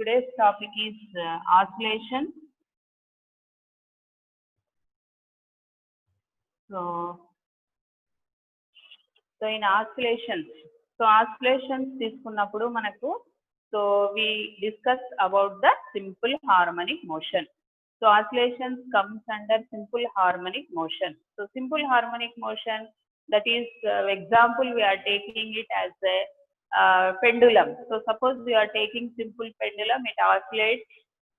Today's topic is oscillation. So in oscillations, తీసుకున్నప్పుడు మనకు we discuss about the simple harmonic motion. So oscillations comes under simple harmonic motion. So simple harmonic motion, that is example we are taking it as a pendulum. So suppose we are taking simple pendulum, it oscillates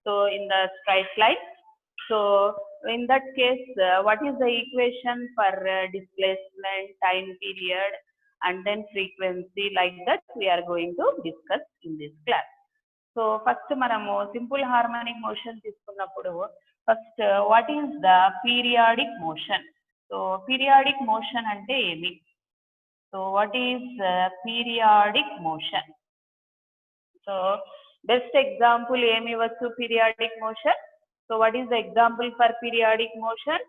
so in the straight line. So in that case, what is the equation for displacement, time period, and then frequency, like that we are going to discuss in this class. So first manamu simple harmonic motion తీసుకున్నప్పుడు first what is the periodic motion? So periodic motion అంటే ఏమి? So what is periodic motion? So best example ఏమి ఇవ్వచ్చు periodic motion? So what is the example for periodic motion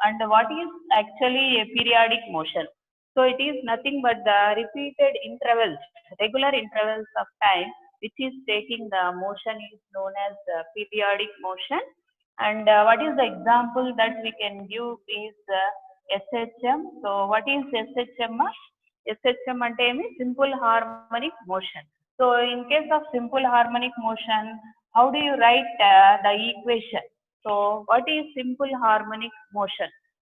and what is actually a periodic motion? So it is nothing but the repeated intervals, regular intervals of time which is taking the motion is known as periodic motion. And what is the example that we can give is SHM. So what is SHM? SHM ante emi simple harmonic motion. So in case of simple harmonic motion, how do you write the equation? So what is simple harmonic motion?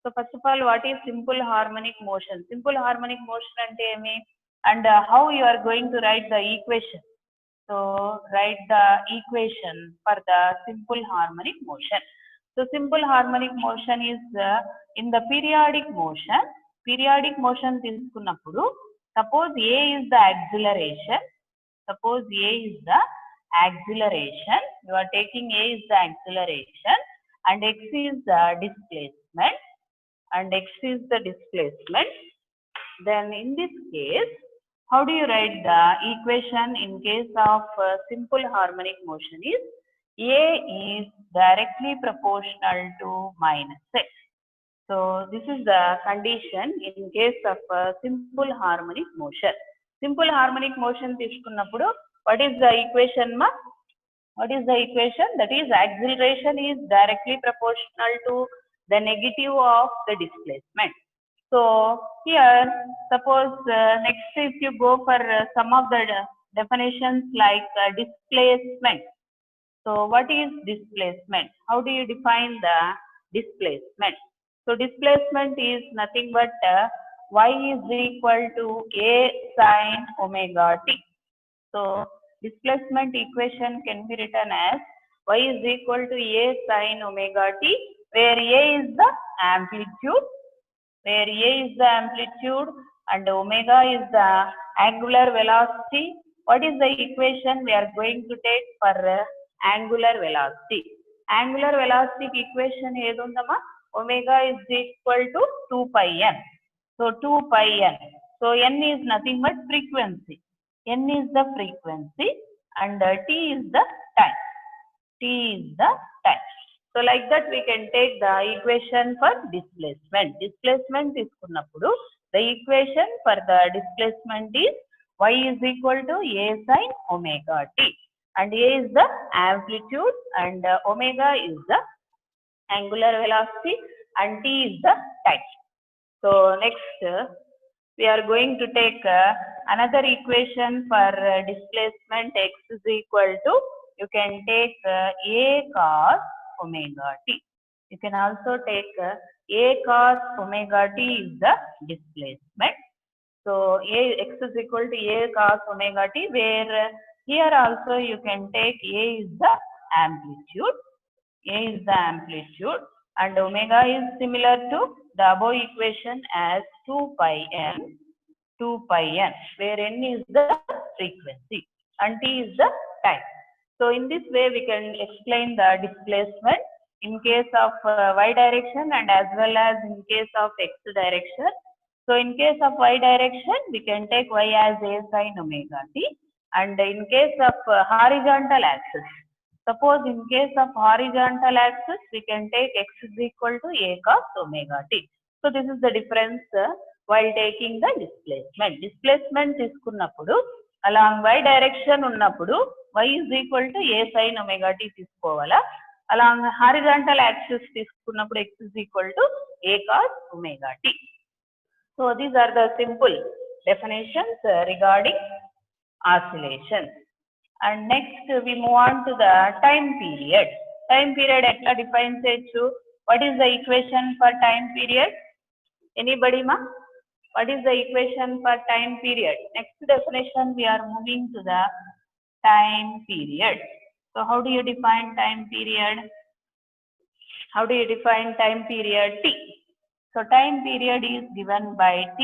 So first of all, what is simple harmonic motion? Simple harmonic motion ante emi and how you are going to write the equation? So write the equation for the simple harmonic motion. So simple harmonic motion is in the periodic motion. Periodic motion తీసుకున్నప్పుడు suppose A is the acceleration. Suppose A is the acceleration. You are taking A is the acceleration and X is the displacement. And X is the displacement. Then in this case, how do you write the equation in case of simple harmonic motion is A is directly proportional to minus X. So this is the condition in case of simple harmonic motion. Simple harmonic motion తీసుకున్నప్పుడు what is the equation ma? What is the equation? That is acceleration is directly proportional to the negative of the displacement. So here suppose next if you go for some of the definitions like displacement. So what is displacement? How do you define the displacement? So displacement is nothing but y is equal to a sin omega t. So displacement equation can be written as y is equal to a sin omega t, where a is the amplitude, and omega is the angular velocity. What is the equation we are going to take for angular velocity? Angular velocity equation edundama, omega is equal to 2 pi n. So 2 pi n. So n is nothing but frequency. N is the frequency and t is the time. So like that we can take the equation for displacement. Displacement తీసుకున్నప్పుడు the equation for the displacement is y is equal to a sin omega t, and a is the amplitude and omega is the angular velocity and t is the time. So next we are going to take another equation for displacement. X is equal to, you can take a cos omega t. You can also take a cos omega t is the displacement. So x is equal to a cos omega t, where here also you can take a is the amplitude. And omega is similar to the above equation as 2 pi n, where n is the frequency and t is the time. So in this way we can explain the displacement in case of y direction and as well as in case of x direction. So in case of y direction we can take y as a sin omega t, and in case of horizontal axis, suppose in case of horizontal axis we can take x is equal to a cos omega t. So this is the difference while taking the displacement. Displacement తీసుకున్నప్పుడు along y direction ఉన్నప్పుడు y is equal to a sin omega t తీసుకోవాలా. Along horizontal axis తీసుకున్నప్పుడు x is equal to a cos omega t. So these are the simple definitions regarding oscillations. And next we move on to the time period. Time period etla define cheyochu? What is the equation for time period? Anybody ma? What is the equation for time period? Next definition we are moving to the time period. So how do you define time period? How do you define time period? T. So time period is given by T,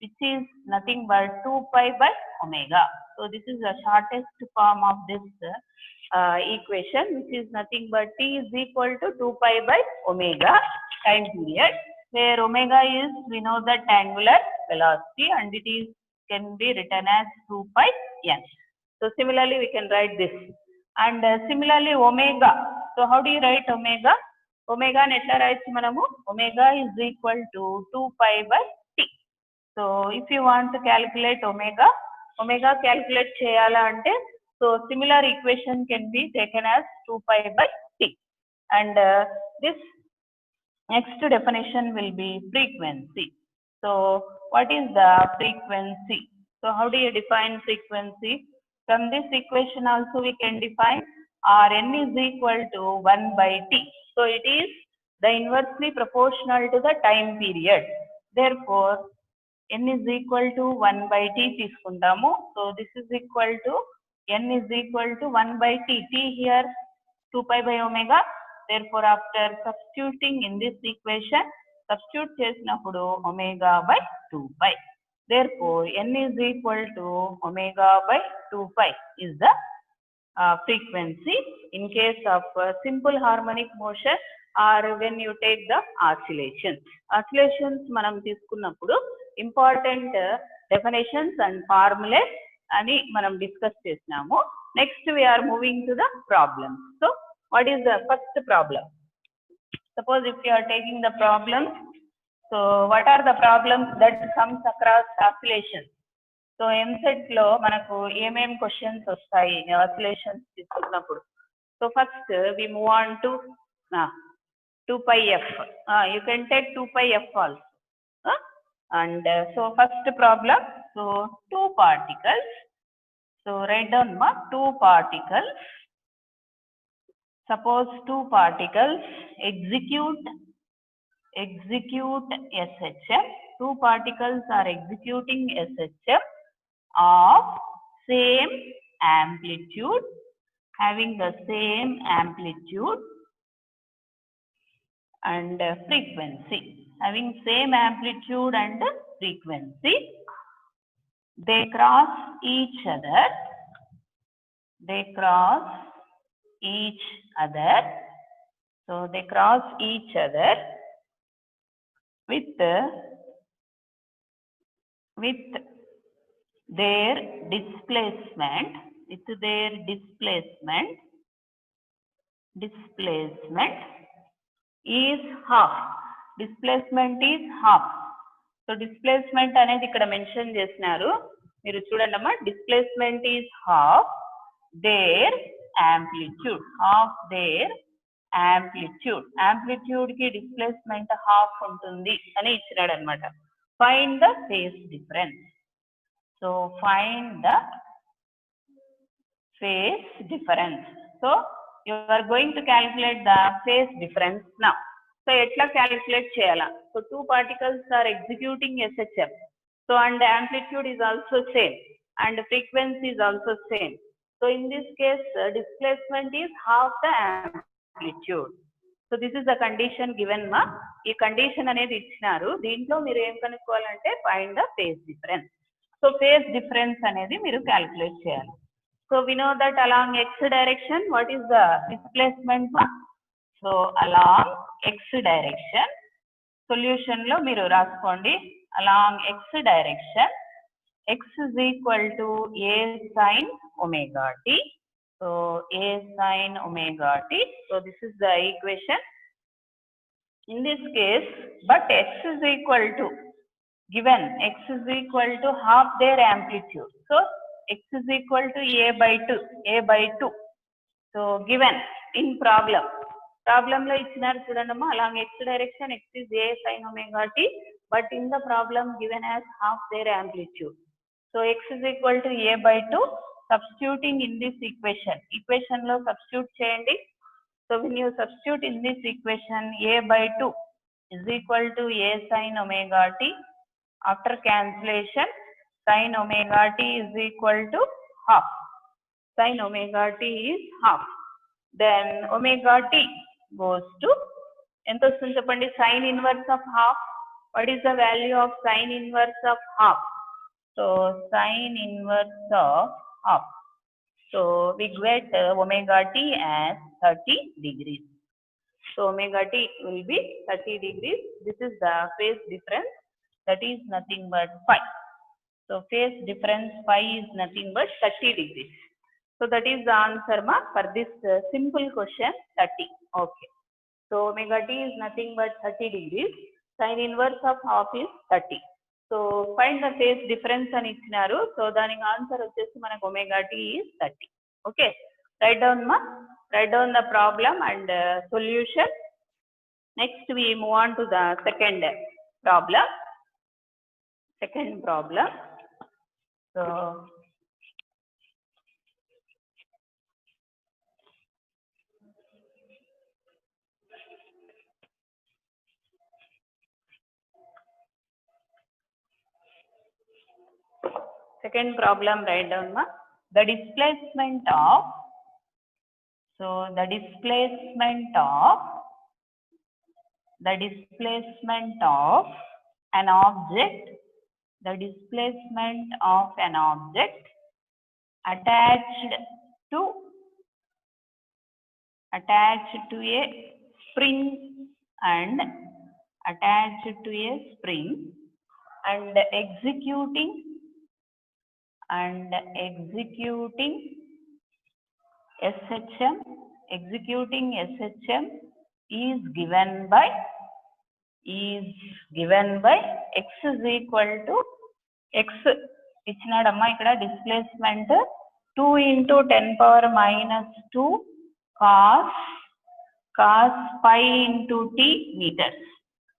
which is nothing but 2 pi by omega. So this is the shortest form of this equation, which is nothing but T is equal to 2 pi by omega time period, where omega is, we know, that angular velocity, and it is can be written as 2 pi n. So similarly we can write this, and similarly omega. So how do you write omega? Omega ni etla rayachu manamu? Omega is equal to 2 pi by t. So if you want to calculate omega calculate cheyala ante, so similar equation can be taken as 2 pi by t. And this next definition will be frequency. So what is the frequency? So how do you define frequency? From this equation also we can define Rn is equal to 1 by t. So it is the inversely proportional to the time period. Therefore n is equal to 1 by t తీసుకుంటాము. So this is equal to n is equal to 1 by t. T here 2 pi by omega. Therefore after substituting in this equation, substitute చేసినప్పుడు omega by 2 pi. Therefore n is equal to omega by 2 pi is the frequency in case of simple harmonic motion or when you take the oscillations. Oscillations మనం తీసుకున్నప్పుడు important definitions and formulas అని మనం discuss చేసినాము. Next we are moving to the problem. So what is the first problem? Suppose if you are taking the problem, so what are the problems that comes across oscillations? So MCET లో మనకు ఏమేం questions వస్తాయి oscillations తీసుకున్నప్పుడు? So first we move on to 2 pi f. You can take 2 pi f also. And so first problem, so 2 particles. So write down 2 particles. Suppose 2 particles execute SHM. 2 particles are executing SHM of same amplitude, having the same amplitude and frequency, having same amplitude and frequency. They cross each other. So they cross each other with their displacement is half. Displacement is half. So displacement అనేది ఇక్కడ mention చేస్తున్నారు, మీరు చూడండి అమ్మా. Displacement is half their amplitude. Amplitude కి displacement half ఉంటుంది అని ఇచ్చినాడు అనమాట. Find the phase difference. So find the phase difference. So you are going to calculate the phase difference now. So etla calculate cheyala? So 2 particles are executing SHM. So and the amplitude is also same and frequency is also same. So in this case displacement is half the amplitude. So this is the condition given ma. ఈ condition అనేది ఇచ్చినారు, దీంట్లో మీరు ఏం కనుక్కోవాలంటే find the phase difference. So phase difference అనేది మీరు calculate చేయాలి. So we know that along x direction what is the displacement ma? So along x direction, solution లో మీరు రాసుకోండి. Along x direction, x is equal to a sin omega t. So a sin omega t. So this is the equation. In this case, but x is equal to, given x is equal to half their amplitude. So x is equal to a by 2. So given in problem lo ichinaru chudandamma along x direction x is a sin omega t, but in the problem given as half their amplitude. So x is equal to a by 2. Substituting in this equation lo substitute cheyandi. So when you substitute in this equation, a by 2 is equal to a sin omega t. After cancellation, sin omega t is equal to half. Sin omega t is half. Then omega t goes to ento vastundi cheppandi, sin inverse of half. What is the value of sin inverse of half? So sin inverse of half. So we get omega t as 30 degrees. So omega t will be 30 degrees. This is the phase difference, that is nothing but phi. So phase difference phi is nothing but 30 degrees. So that is the answer for this simple question 30. Okay. So omega t is nothing but 30 degrees. Sin inverse of half is 30. So find the phase difference ani ichinaru. So daniki answer vachesi manaku omega t is 30. Okay. Write down the problem and solution. Next we move on to the second problem. So second problem, write down the displacement of an object, attached to a spring and executing SHM is given by x is equal to x ఇచ్చినాడమ్మా ఇక్కడ displacement 2 into 10 power minus 2 cos pi into t meters.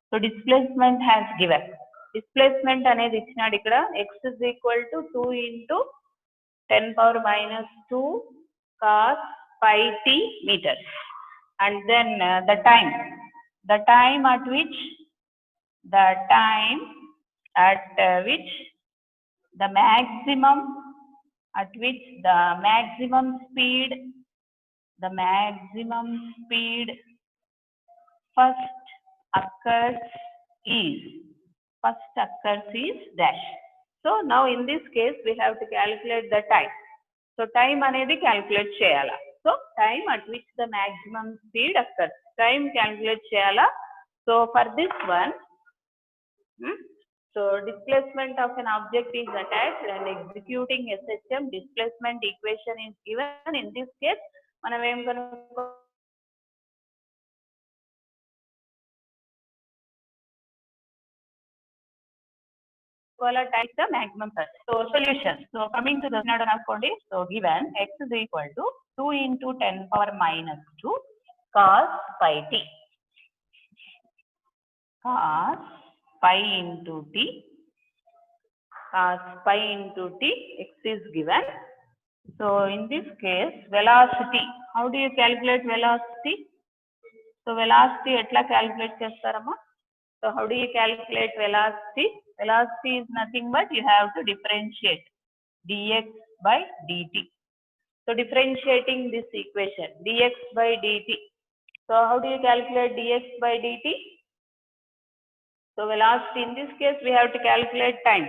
So displacement has given. Displacement అనేది ఇచ్చినాడు ఇక్కడ x is equal to 2 into 10 power minus 2 cos pi t meters. And then the time at which the maximum speed first occurs is dash. So now in this case we have to calculate the time. So time anedi calculate cheyala. So time at which the maximum speed occurs, time calculate cheyala. So for this one, so displacement of an object is attached and executing SHM, displacement equation is given. In this case manam em time the maximum first. So solution. So coming to the so given x is equal to 2 into 10 power minus 2 cos pi t. Cos pi into t, x is given. So in this case velocity, how do you calculate velocity? So velocity etla calculate chestarama? So how do you calculate velocity? Velocity is nothing but you have to differentiate dx by dt. So differentiating this equation dx by dt. So how do you calculate dx by dt? So velocity, in this case we have to calculate time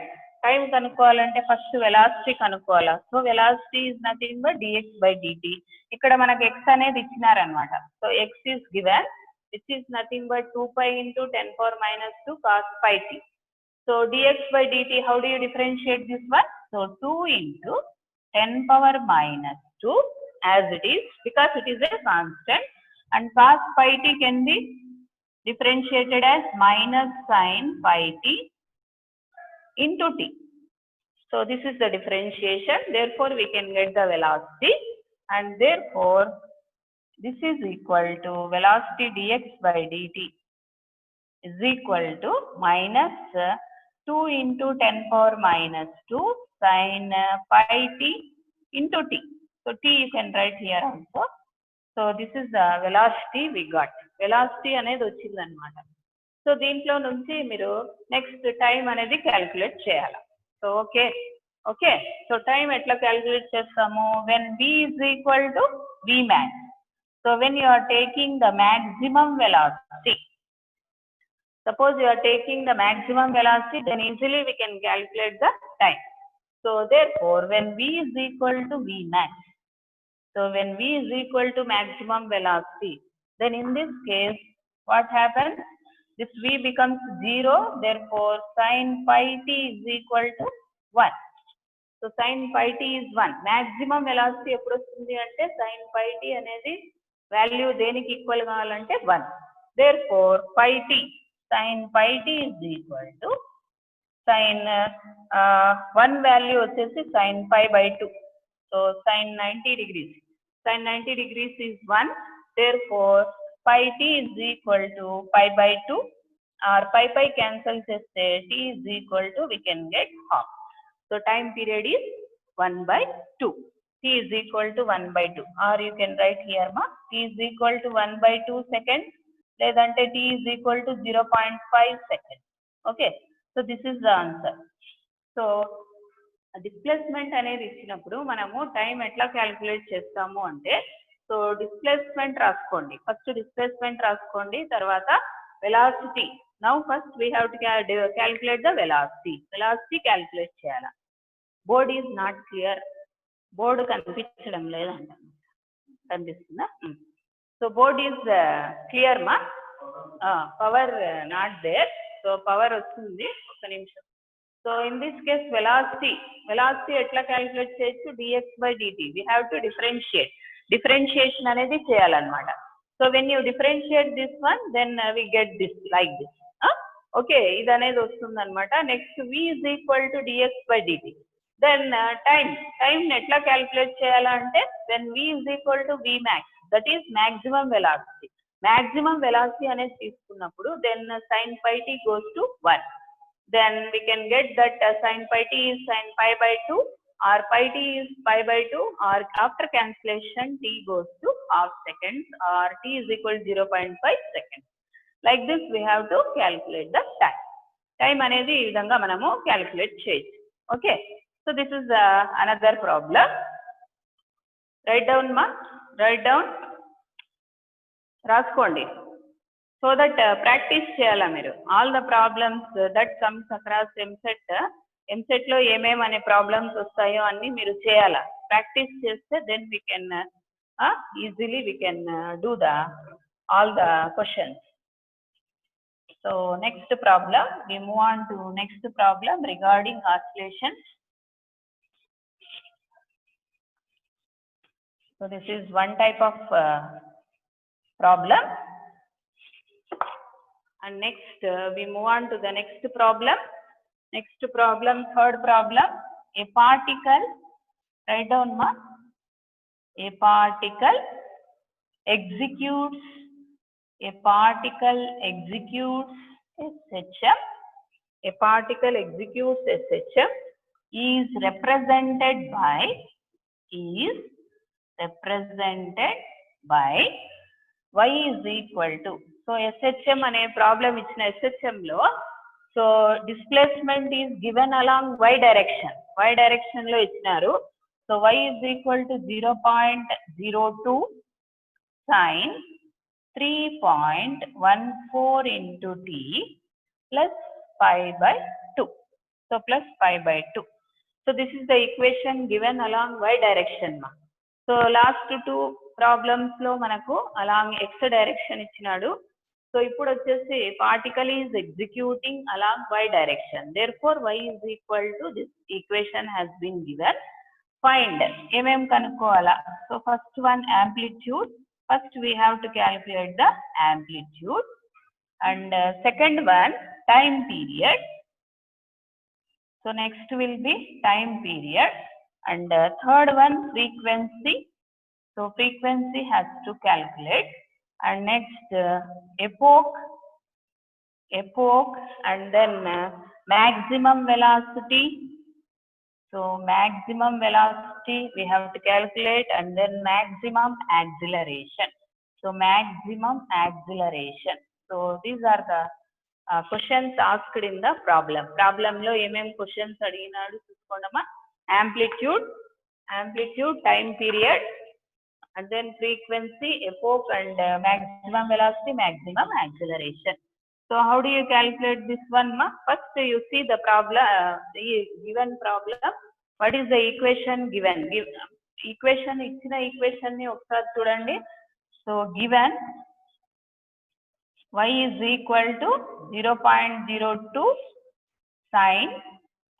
kanukovalante first velocity kanukovala. So velocity is nothing but dx by dt. ikkada manaku x anedi ichinaru anamata. So x is given, which is nothing but 2 pi into 10 power minus 2 cos pi t. So dx by dt, how do you differentiate this one? So 2 into 10 power minus 2 as it is, because it is a constant, and cos pi t can be differentiated as minus sin pi t into t. So this is the differentiation. Therefore, we can get the velocity, and therefore this is equal to velocity dx by dt is equal to minus 2 into 10 power minus 2 sin pi t into t. So t you can write here also. So this is the velocity we got. Velocity అనేది వచ్చింది అన్నమాట. So దీంట్లో నుంచి మీరు next time అనేది calculate చేయాలి. So okay so time ఎట్లా calculate చేస్తాము? When v is equal to vmax. So when you are taking the maximum velocity, suppose you are taking the maximum velocity, then easily we can calculate the time. So therefore when v is equal to vmax, so when v is equal to maximum velocity, then in this case what happens? This v becomes 0, therefore sin pi t is equal to 1. So sin pi t is 1. Maximum velocity ఎప్పుడు వస్తుంది అంటే sin pi t అనేది value దేనికి equal కావాలంటే 1. Therefore pi t sin pi t is equal to sin 1 value వచ్చేసి sin pi by 2. So sin 90 degrees. Sin 90 degrees is 1. Therefore pi t is equal to pi by 2, or pi cancel cheste t is equal to, we can get half. So time period is 1 by 2. T is equal to 1 by 2, or you can write here ma t is equal to 1 by 2 seconds, ledante t is equal to 0.5 seconds. Okay, so this is the answer. So displacement అనేది ఇచ్చినప్పుడు మనము time ఎట్లా calculate చేస్తాము అంటే, so displacement రాసుకోండి, first displacement రాసుకోండి, తర్వాత velocity. Now first we have to calculate the velocity calculate చేయాలి. Board is not clear, board కనిపించడం లేదంట, కనిపిస్తుందా? సో బోర్డ్ ఈజ్ క్లియర్ మా, power not there. So power వస్తుంది, ఒక నిమిషం. So in this case velocity ఎట్లా క్యాల్కులేట్ చేయొచ్చు? dx by dt. We have to differentiation అనేది చేయాలన్నమాట. So when you differentiate this one, then we get this like this. Okay, ఇది అనేది వస్తుంది అనమాట. Next v is equal to dx by dt. Then time ఎట్లా calculate చేయాలంటే, when v is equal to vmax, that is maximum velocity అనేది తీసుకున్నప్పుడు then sin pi t goes to 1. Then we can get that sin pi t is sin pi by 2, or pi t is pi by 2, or after cancellation t goes to half seconds, or t is equal to 0.5 seconds. Like this we have to calculate the time అనేది ఈ విధంగా మనము calculate చేయొచ్చు. Okay, so this is another problem. Right down రాసుకోండి. So that practice చేయాలా మీరు. All the problems that comes across EAMCET లో ఏమేమి అనే ప్రాబ్లమ్స్ వస్తాయో అన్ని మీరు చేయాలా. ప్రాక్టీస్ చేస్తే then we can easily we can do the all the questions. So next problem, we move on to next problem regarding oscillations. So this is one type of problem. And next we move on to the next problem. Third problem, a particle, write down ma, a particle executes a SHM is represented by y is equal to. So SHM అనే problem ఇచ్చిన SHM లో, so displacement is given along y direction లో ఇచ్చినారు. So y is equal to 0.02 sin 3.14 into t plus pi by 2. So plus pi by 2. So this is the equation given along y direction ma. So last two problems లో మనకు along x direction ఇచ్చినాడు. So ఇప్పుడు వచ్చేసి particle is executing along y direction. therefore y is equal to this equation has been given. Find ఏమేం కనుక్కోవాలా? So first one amplitude. First we have to calculate the amplitude, and second one time period, So next will be time period, and third one frequency. So frequency has to calculate, and next epoch, and then maximum velocity. So maximum velocity we have to calculate, and then maximum acceleration. So maximum acceleration. So these are the questions asked in the problem. Problem lo questions adiginadu chuskondama. Amplitude, time period, and then frequency, epoch, and maximum velocity, maximum acceleration. So how do you calculate this one, ma? First you see the problem, the given problem. What is the equation given? Equation ichina equation ni okkar chudandi. So given y is equal to 0.02 sin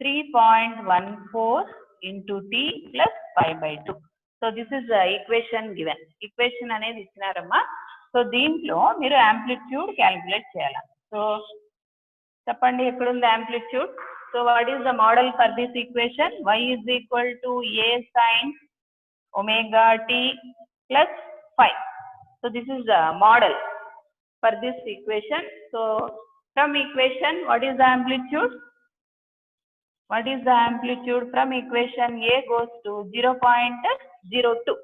3.14 into t plus pi by 2. So this is the equation given. Equation అనేది ఇచ్చినారమ్మా. So దీంట్లో మీరు amplitude calculate చేయాలి. So చెప్పండి ఎక్కడ ఉంది amplitude? So what is the model for this equation? Y is equal to a sin omega t plus phi. So this is the model for this equation. So from equation, what is the amplitude? What is the amplitude? From equation A goes to 0.02.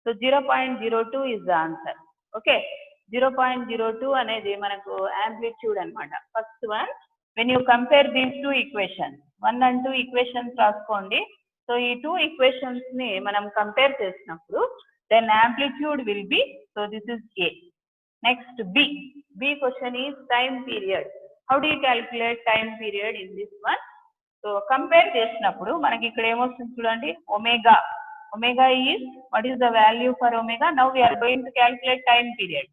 So 0.02 is the answer. Okay. 0.02 అనేది మనకు amplitude అన్నమాట. First one, when you compare these two equations, 1 and 2 equations రాసుకోండి. So ఈ 2 equations ని మనం compare చేసినప్పుడు, then amplitude will be, so this is A. Next B. B question is time period. How do you calculate time period in this one? So compare చేసినప్పుడు మనకి ఇక్కడ ఏమొస్తుంది చూడండి, omega. Omega is, what is the value for omega? Now we are going to calculate time period.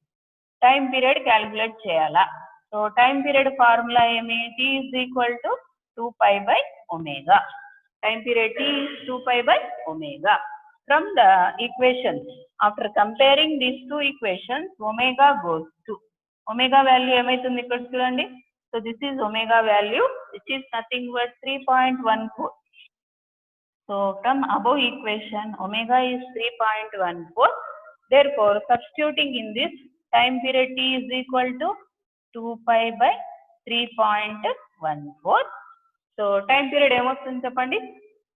Time period calculate చేయాలా. So time period formula ఏమి? T is equal to 2 pi by omega. Time period T is 2 pi by omega. From the equations, after comparing these two equations, omega goes to, omega value ఏమైతుంది ఇక్కడ చూడండి. So this is omega value, which is nothing but 3.14. So from above equation, omega is 3.14. Therefore, substituting in this, time period T is equal to 2 pi by 3.14. So time period ఏమొస్తుంది చెప్పండి.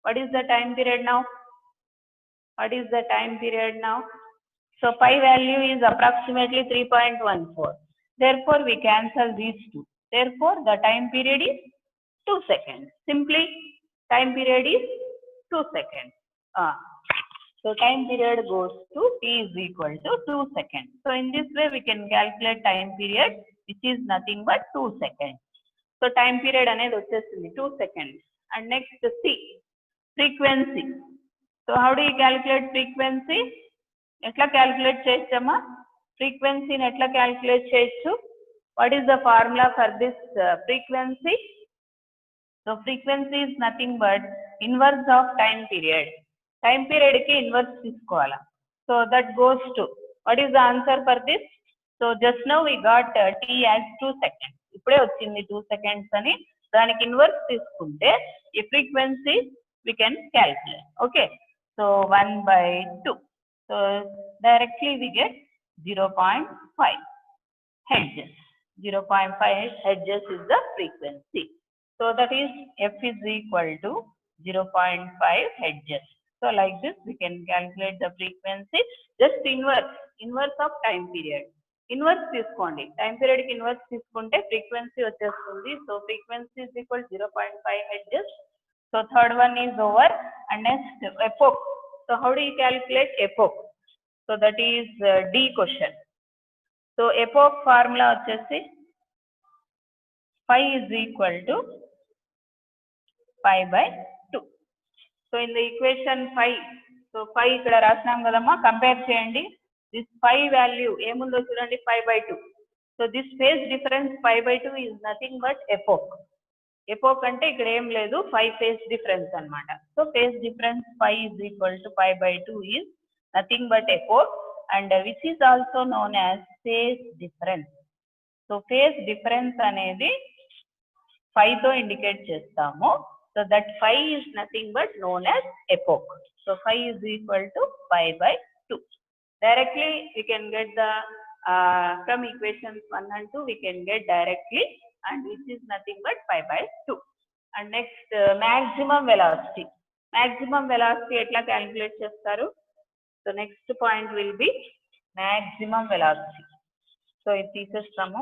What is the time period now? What is the time period now? So pi value is approximately 3.14. Therefore, we cancel these two. Therefore, the time period is 2 seconds. Simply, time period is 2 seconds. So time period goes to T is equal to 2 seconds. So in this way, we can calculate time period, which is nothing but 2 seconds. So time period అనేది వచ్చేస్తుంది 2 seconds. And next C, frequency. So how do you calculate frequency? ఎట్లా calculate చేయొచ్చమ్మా? Frequency ని ఎట్లా calculate చేయొచ్చు? What is the formula for this frequency? So frequency is nothing but inverse of time period. Time period ki inverse తీసుకోవాలా. So that goes to, what is the answer for this? So just now we got T as 2 seconds. ఇప్పుడే వచ్చింది 2 seconds అని, దానికి inverse తీసుకుంటే ఈ frequency we can calculate. Okay. So 1 by 2. So directly we get 0.5 hertz. 0.5 hertz is the frequency. So that is F is equal to 0.5 hertz. So like this we can calculate the frequency. Just inverse of time period. Inverse తీసుకోండి. Time period కి inverse తీసుకుంటే frequency వచ్చేస్తుంది. So frequency is equal to 0.5 hertz. So third one is over. And next epoch. So how do you calculate epoch? So that is D question. So epoch formula వచ్చేసి phi is equal to pi by 2. So in the equation phi, so phi ఇక్కడ రాసినాం కదమ్మా, compare చేయండి. This phi value ఏముందో చూడండి, pi by 2. So this phase difference pi by 2 is nothing but epoch. Epoch అంటే ఇక్కడ ఏం లేదు, phi phase difference అన్నమాట. So phase difference phi is equal to pi by 2 is nothing but epoch, and which is also known as phase difference. So phase difference అనేది phi తో indicate చేస్తాము. So that phi is nothing but known as epoch. So phi is equal to pi by 2. Directly we can get the from equations 1 and 2 we can get directly, and which is nothing but pi by 2. And next maximum velocity. Maximum velocity etla calculate chestaru? So next point will be maximum velocity. So it teaches from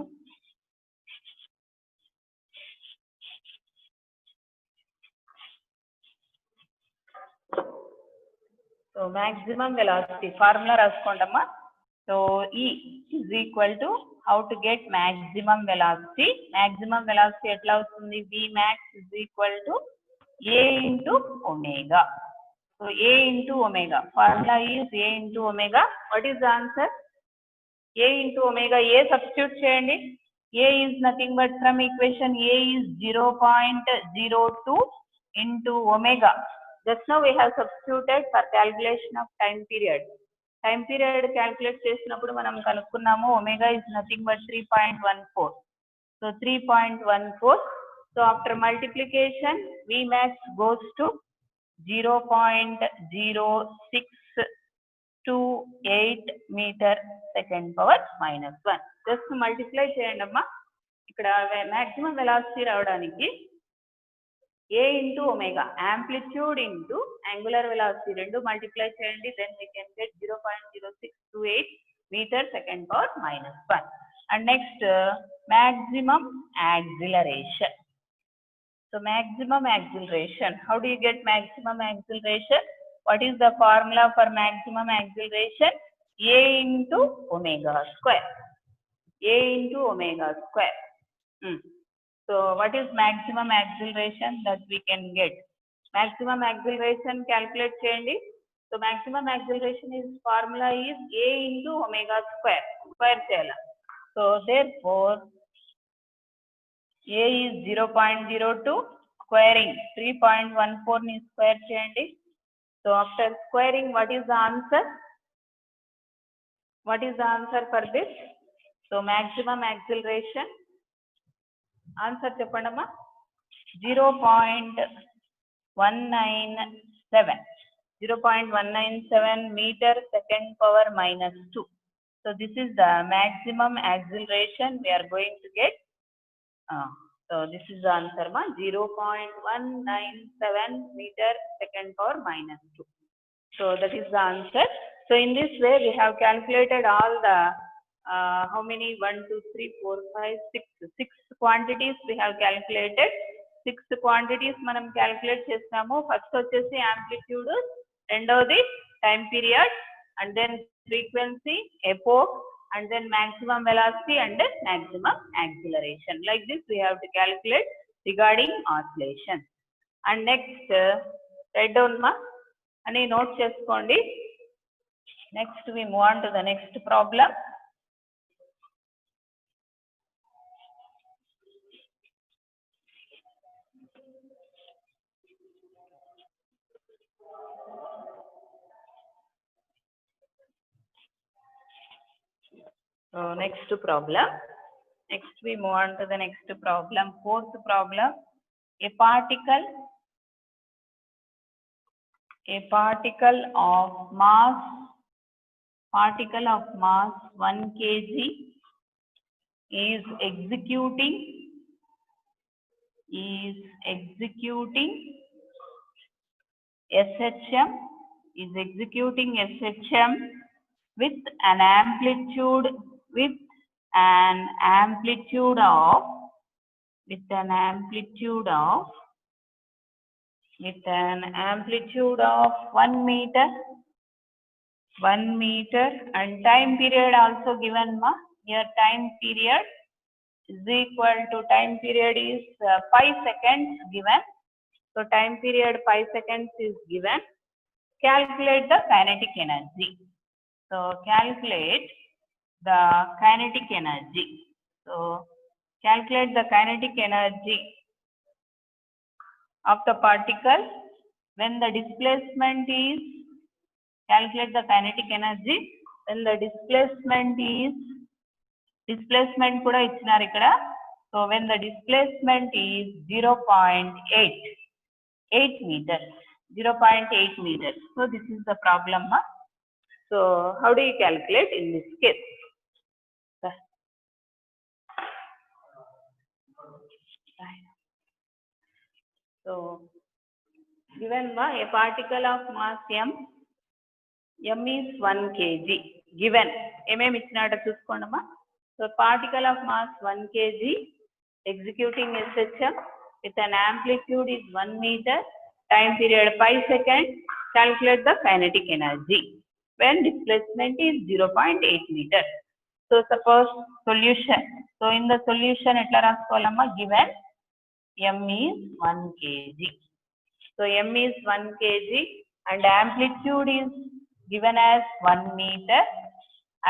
so maximum velocity formula raskondamma. So E is equal to how to get maximum velocity. Maximum velocity etla avutundi? V max is equal to A into omega. So A into omega. Formula is A into omega. What is the answer? A into omega. A substitute cheyandi. A is nothing but from equation A is 0.02 into omega. Just now we have substituted for calculation of time period. Time period calculate చేసినప్పుడు మనం కనుక్కున్నాము omega is nothing but 3.14. So 3.14. So after multiplication Vmax goes to 0.0628 meter second power minus 1. Just multiply చేయండి అమ్మా. ఇక్కడ maximum velocity రావడానికి A into omega, amplitude into angular velocity rendu multiply cheyandi, then we can get 0.0628 meter second power minus 1. And next maximum acceleration. So maximum acceleration, how do you get maximum acceleration? What is the formula for maximum acceleration? A into omega square. A into omega square. So what is maximum acceleration that we can get? Maximum acceleration calculate cheyandi. So maximum acceleration is formula is A into omega square. Square cheyala. So therefore A is 0.02, squaring 3.14 ni square cheyandi. So after squaring, what is the answer? What is the answer for this? So maximum acceleration. Answer cheppandamma. 0.197. 0.197 meter second power minus 2. So this is the maximum acceleration we are going to get. So this is the answer, 0.197 meter second power minus 2. So that is the answer. So in this way we have calculated all the how many 1 2 3 4 5 6 quantities we have calculated. 6 quantities manam calculate chestamu. First vachesi amplitude, rendavadi time period, and then frequency, epoch, and then maximum velocity and then maximum acceleration. Like this we have to calculate regarding oscillation. And next write down ma ani note cheskondi. Next we move on to the next problem. So next problem. Next we move on to the next problem. Fourth problem. A particle of mass 1 kg is executing SHM with an amplitude of 1 meter, and time period also given ma. Here time period is equal to 5 seconds given. So time period 5 seconds is given. Calculate the kinetic energy. So calculate the kinetic energy. So calculate the kinetic energy of the particle when the displacement is, calculate the kinetic energy when the displacement kuda ichinaru ikkada. So when the displacement is 0.8, 8 meters, 0.8 meters. So this is the problem. So how do you calculate in this case? So given a particle of mass m is 1 kg. Given mm ఇచ్చినాడో చూసుకోండమ్మా. So particle of mass 1 kg executing SHM with an amplitude is 1 meter, time period 5 seconds. Calculate the kinetic energy when displacement is 0.8 meter. So suppose solution. So in the solution etla raskovalama, given m is 1 kg. So m is 1 kg and amplitude is given as 1 meter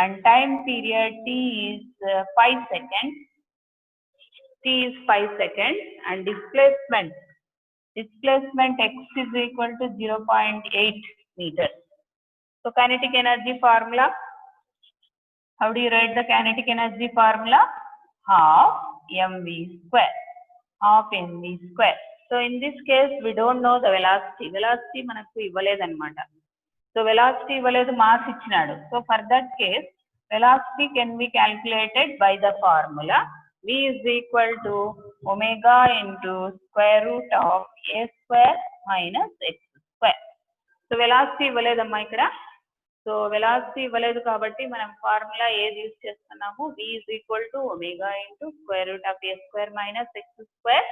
and time period t is 5 seconds. T is 5 seconds and displacement x is equal to 0.8 meters. So kinetic energy formula. How do you write the kinetic energy formula? Half mv square. Half mv square. So in this case we don't know the velocity. Velocity manaku ivvaledannamata. So velocity ivvaledu, mass ichinaadu. So for that case velocity can be calculated by the formula v is equal to omega into square root of a square minus x square. So velocity ivvaledamma ikkada. So velocity ఇవ్వలేదు కాబట్టి మనం formula ఏది use చేస్తున్నాము? v is equal to omega into square root of a square minus x square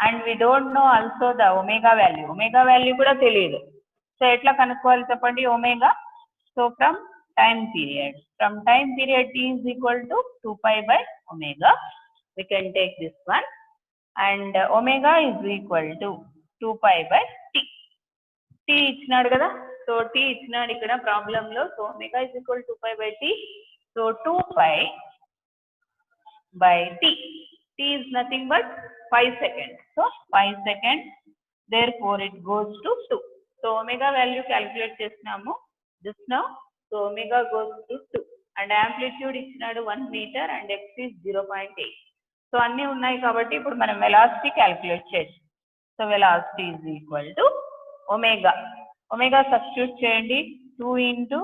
and we don't know also the omega value. Omega value కూడా తెలియదు. So ఎట్లా కనుక్కోవాలి చెప్పండి omega? So from time period t is equal to 2 pi by omega. We can take this one and omega is equal to 2 pi by t. T ఇచ్చినాడు కదా. So t ఇచ్చినాడు ఇక్కడ problem లో. So omega is equal to 2 pi by t. So 2 pi by t. T is nothing but 5 seconds. So 5 seconds. Therefore it goes to 2. So omega value calculate చేస్తున్నాము just now. So omega goes to 2 and amplitude ఇచ్చినాడు 1 meter and x is 0.8. So అన్నీ ఉన్నాయి కాబట్టి ఇప్పుడు మనం velocity calculate చేస్తాం. So velocity is equal to omega. Omega substitute చేయండి. 2 into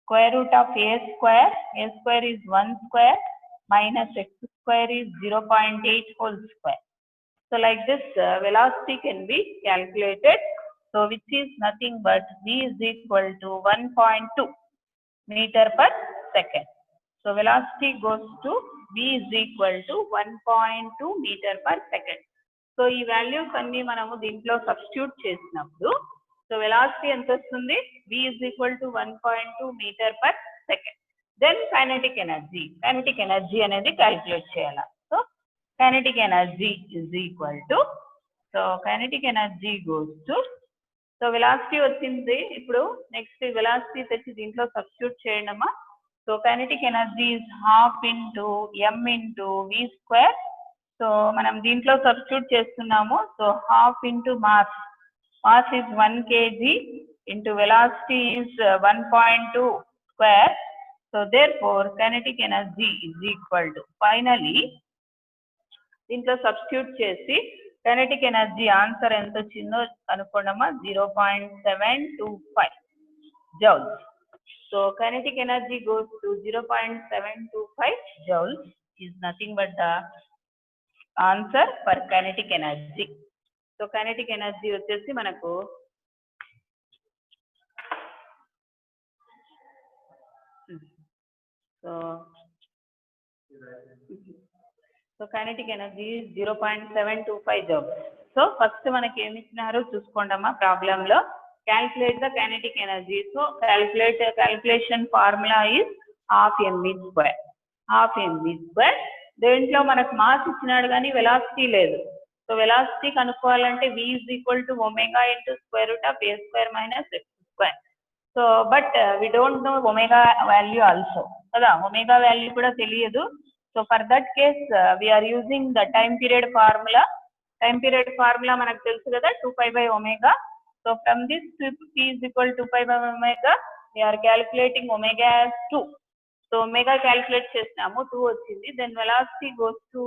square root of a square is 1 square minus x square is 0.8 whole square. So like this velocity can be calculated. So which is nothing but v is equal to 1.2 meter per second. So velocity goes to v is equal to 1.2 meter per second. So ఈ values అన్ని మనము దీంట్లో substitute చేసినప్పుడు so velocity ఎంత వస్తుంది? v is equal to 1.2 meter per second. Then kinetic energy అనేది calculate చేయాలి. So kinetic energy is equal to, so kinetic energy goes to, so velocity వచ్చింది. ఇప్పుడు నెక్స్ట్ వెలాసిటీ తెచ్చి దీంట్లో సబ్స్టిట్యూట్ చేయడమా. So kinetic energy is half into m into v square. So మనం దీంట్లో substitute చేస్తున్నాము. So half into mass is 1 kg into velocity is 1.2 square. So therefore kinetic energy is equal to, finally దీంట్లో substitute చేసి kinetic energy answer ఎంత వచ్చిందో అనుకోండమా. 0.725 joules. So kinetic energy goes to 0.725 joules is nothing but the answer for kinetic energy. So kinetic energy వచ్చేసి మనకు so kinetic energy is 0.725 joules. So first మనకి ఏమి ఇచ్చినారో చూసుకోండమ్మా problem లో. Calculate the kinetic energy. So calculation formula is half mv square. దేంట్లో మనకు mass ఇచ్చినాడు కానీ velocity లేదు. సో వెలాసిటీ కనుక్కోవాలంటే v is equal to omega into square root of a square minus x square. So but we don't know omega value also కదా. omega value కూడా తెలియదు. So for that case we are using the time period formula. మనకు తెలుసు కదా 2 pi by omega. So from this t is equal to 2 pi by omega, we are calculating omega as 2. So omega calculate చేసినాము 2 వచ్చింది. Then velocity goes to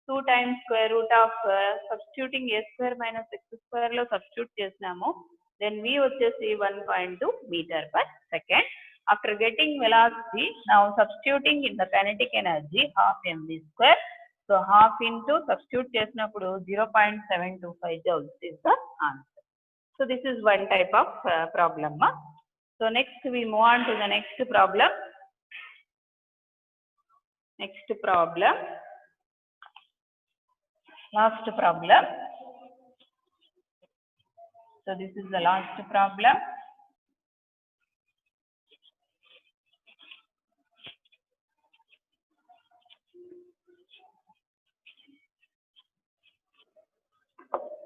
2 times square root of substituting a square minus x square లో substitute చేసినాము. Then v వచ్చేసి 1.2 meter per second. After getting velocity, now substituting in the kinetic energy half mv square. So half into substitute చేసినప్పుడు 0.725 joules is the answer. So this is one type of problem. So next we move on to the next problem. Next problem. Last problem. So this is the last problem.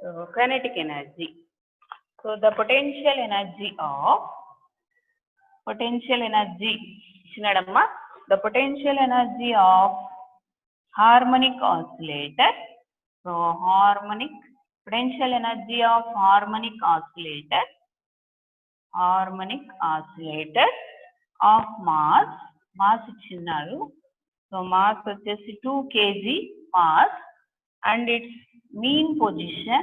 So kinetic energy. So the potential energy chinadamma, the potential energy of harmonic oscillator. So potential energy of harmonic oscillator of mass ఇచ్చినారు. So mass వచ్చేసి 2 kg mass and its mean position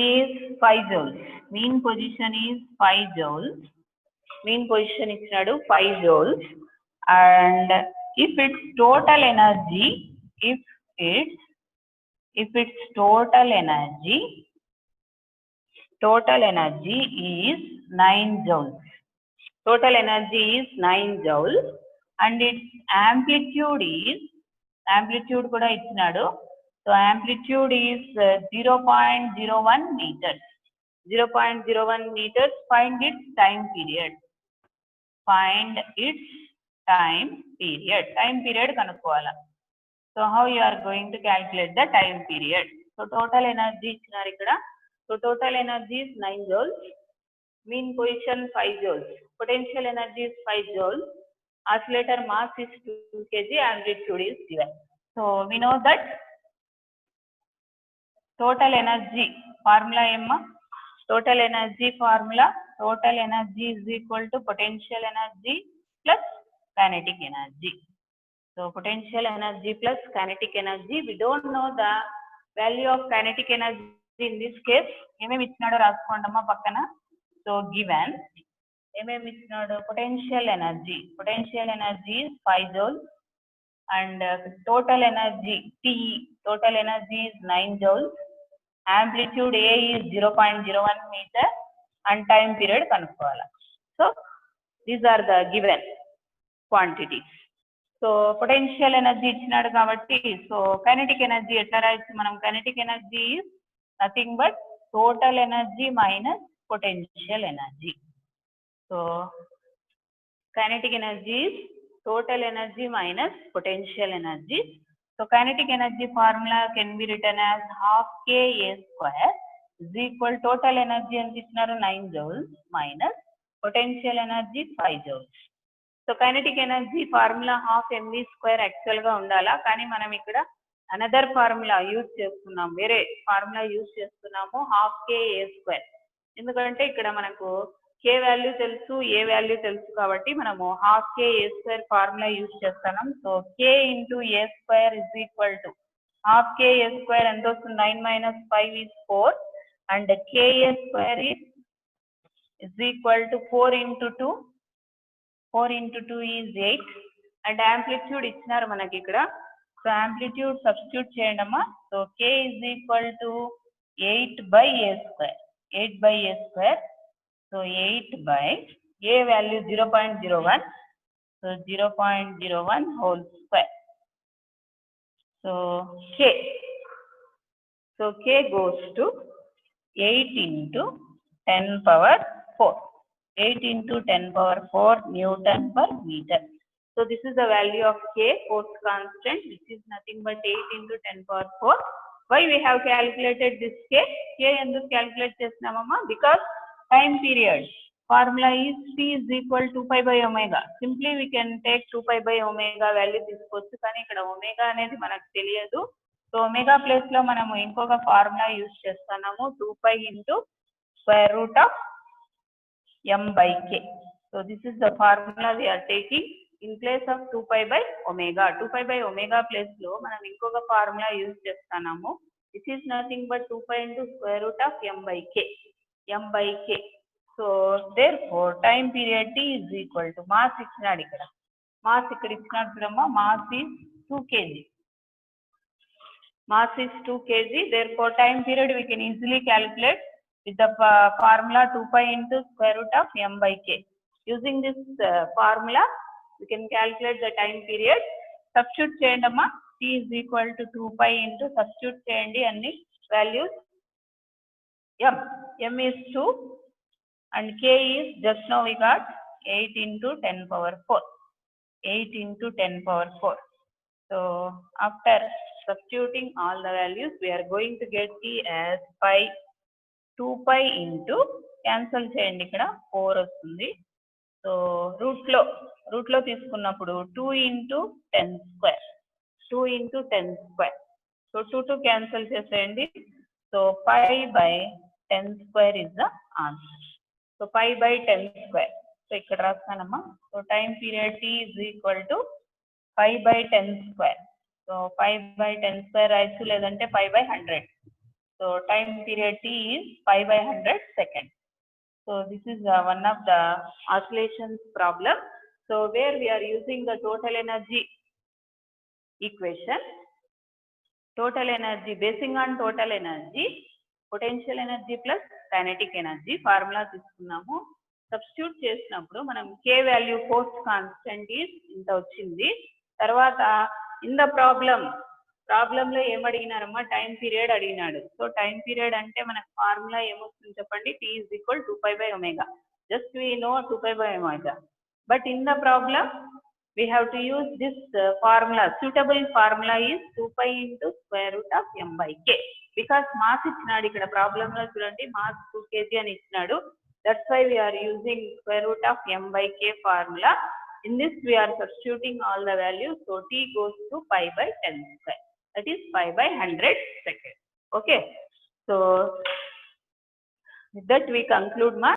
is 5 joules. Mean position is 5 joules. Mean position ఇచ్చినాడు 5 joules. And if its total energy is 9 joules. Total energy is 9 joules and its amplitude కూడా ఇచ్చినాడు. So amplitude is 0.01 meters. 0.01 meters. Find its time period. Time period కనుక్కోవాలా. So how you are going to calculate the time period? So total energy ఇచ్చినారు ఇక్కడ. So total energy is 9 joules. Mean position 5 joules. Potential energy is 5 joules. Oscillator mass is 2 kg. Amplitude is given. So we know that total energy formula emma. Total energy is equal to potential energy plus kinetic energy. So potential energy plus kinetic energy. We don't know the value of kinetic energy in this case. ఏమేమి ఇచ్చినాడో రాసుకోండమ్మా పక్కన. So given ఏమేమి ఇచ్చినాడు, potential energy is 5 joules and total energy is 9 joules. Amplitude A is 0.01 meter and time period కనుక్కోవాలా. So these are the given quantities. So potential energy ఇచ్చినాడు కాబట్టి, so kinetic energy ఎట్లా రాయొచ్చు మనం? Kinetic energy is nothing but total energy minus potential energy. So kinetic energy is total energy minus potential energy. So kinetic energy formula can be written as half K A square is equal total energy and 9 joules minus potential energy 5 joules. So kinetic energy formula half mv square actual ga undala, కానీ మనం ఇక్కడ another formula use చేస్తున్నాం, వేరే formula use చేస్తున్నాము, half K A square. ఎందుకంటే ఇక్కడ మనకు K value తెలుసు, A వాల్యూ తెలుసు కాబట్టి మనము half K A square formula use చేస్తున్నాం. So K into A square is equal to half K A square ఎంత వస్తుంది? 9 minus 5 is 4 and K A square is equal to 4 into 2 is 8 and amplitude ఇచ్చినారు మనకి ఇక్కడ. So amplitude substitute చేయండమ్మా. So K is equal to 8 by A square. So 8 by A value 0.01. So 0.01 whole square. So K goes to 8 into 10 power 4. 8 into 10 power 4 Newton per meter. So this is the value of K, force constant, which is nothing but 8 into 10 power 4. Why we have calculated this K? K enduku calculate chestunamamma? Because time period formula is T is equal to 2 pi by omega. Simply we can take 2 pi by omega value తీసుకోవచ్చు, కానీ ఇక్కడ omega అనేది మనకు తెలియదు. So omega place లో మనము ఇంకొక formula use చేస్తున్నాము, 2 pi into square root of m by k. So this is the formula we are taking in place of 2 pi by omega. 2 pi by omega place lo manam inkoka formula use chestanamu. This is nothing but 2 pi into square root of m by k. M by k. So therefore time period t is equal to mass ichhinadu ikkada. Mass ikkada ichhinadu chudamma, mass is 2 kg. Mass is 2 kg. Therefore time period we can easily calculate with the formula 2 pi into square root of m by k. Using this formula, we can calculate the time period. Substitute cheyandamma, t is equal to 2 pi into substitute cheyandi anni values. M is 2 and k is just now we got 8 into 10 power 4. 8 into 10 power 4. So after substituting all the values, we are going to get t as 2 pi into cancel cheyandi ikkada 4 vastundi. So root lo తీసుకున్నప్పుడు 2 into 10 square. 2 into 10 square. So 2 cancel చేసేయండి. So pi by 10 square is the answer. So pi by 10 square. So ikkada రాస్తానమ్మా. So time period t is equal to pi by 10 square. So pi by 10 square రాయొచ్చు లేదంటే pi by 100. So time period t is pi by 100 seconds. So this is one of the oscillations problem. So where we are using the total energy equation, total energy basing on total energy, potential energy plus kinetic energy formula తీసుకున్నాము. Substitute చేసినప్పుడు మనం k value force constant is ఇంత వచ్చింది. తర్వాత in the problem లో ఏం అడిగినారమ్మా, time period అడిగినాడు. So time period అంటే మనకు ఫార్ములా ఏమొస్తుంది చెప్పండి, t is equal to 2 pi by omega. Just we know 2 pi by omega. But in the problem, we have to use this formula. Suitable formula is 2 pi into square root of m by k. Because mass ఇచ్చినాడు ఇక్కడ problem లో చూడండి, mass 2 kg అని ఇచ్చినాడు. That's why we are using square root of m by k formula. In this we are substituting all the values. So t goes to pi by 10 square. That is pi by 100 seconds. Okay. So with that we conclude